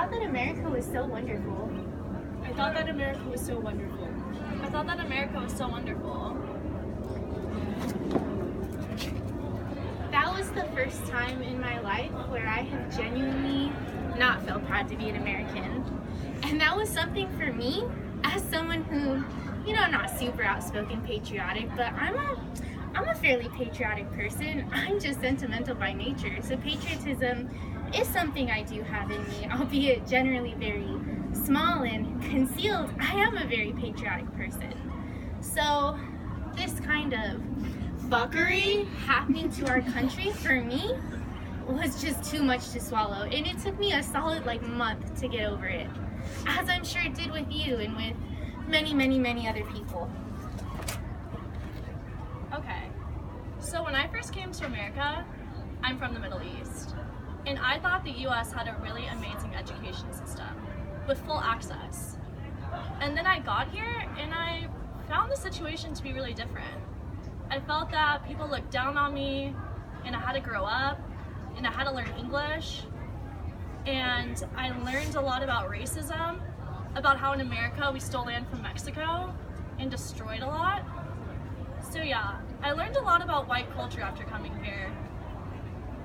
thought that America was so wonderful. I thought that America was so wonderful. I thought that America was so wonderful. That was the first time in my life where I have genuinely not felt proud to be an American. And that was something for me as someone who, I'm not super outspoken patriotic, but I'm a fairly patriotic person. I'm just sentimental by nature. So patriotism is something I do have in me, albeit generally very small and concealed. I am a very patriotic person. So this kind of fuckery happening to our country for me was just too much to swallow, and it took me a solid month to get over it, as I'm sure it did with you and with many other people. Okay, so when I first came to America, I'm from the Middle East, and I thought the US had a really amazing education system with full access. And then I got here and I found the situation to be really different. I felt that people looked down on me, and I had to grow up, and I had to learn English, and I learned a lot about racism, about how in America we stole land from Mexico and destroyed a lot. So yeah, I learned a lot about white culture after coming here,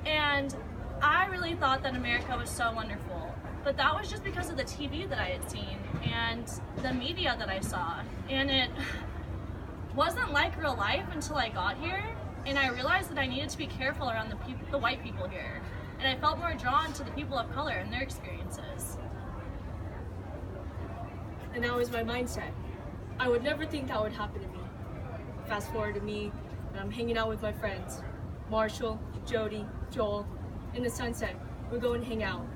and I really thought that America was so wonderful, but that was just because of the TV that I had seen and the media that I saw, and it wasn't like real life until I got here, and I realized that I needed to be careful around the white people here, and I felt more drawn to the people of color and their experiences. And that was my mindset. I would never think that would happen to me. Fast forward to me, and I'm hanging out with my friends, Marshall, Jody, Joel. In the sunset, we go and hang out.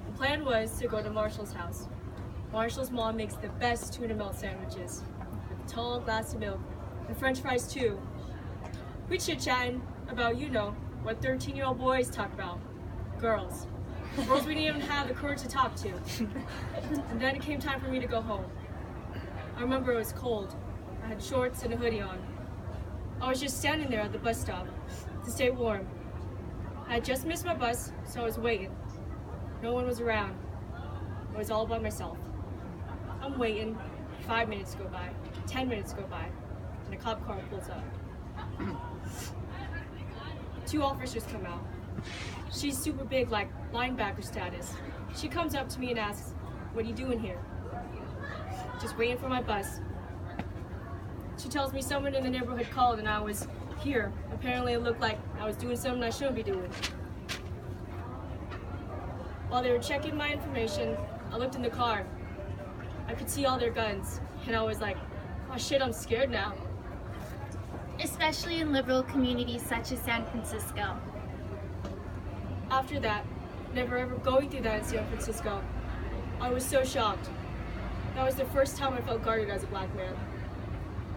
The plan was to go to Marshall's house. Marshall's mom makes the best tuna melt sandwiches, with a tall glass of milk, and french fries too. We chit-chatting about, what 13-year-old boys talk about. Girls. Girls we didn't even have the courage to talk to. And then it came time for me to go home. I remember it was cold. I had shorts and a hoodie on. I was just standing there at the bus stop to stay warm. I had just missed my bus, so I was waiting. No one was around. I was all by myself. I'm waiting. 5 minutes go by, 10 minutes go by, and a cop car pulls up. 2 officers come out. She's super big, like linebacker status. She comes up to me and asks, "What are you doing here?" "Just waiting for my bus." She tells me someone in the neighborhood called and I was here. Apparently it looked like I was doing something I shouldn't be doing. While they were checking my information, I looked in the car. I could see all their guns, and I was like, oh shit, I'm scared now. Especially in liberal communities such as San Francisco. After that, never ever going through that in San Francisco, I was so shocked. That was the first time I felt guarded as a black man.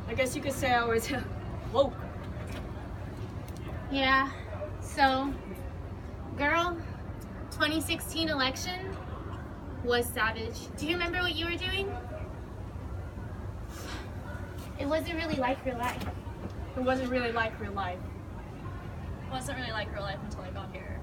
I guess you could say I was woke. Yeah, so, girl, 2016 election was savage. Do you remember what you were doing? It wasn't really like real life. It wasn't really like real life. It wasn't really like real life until I got here.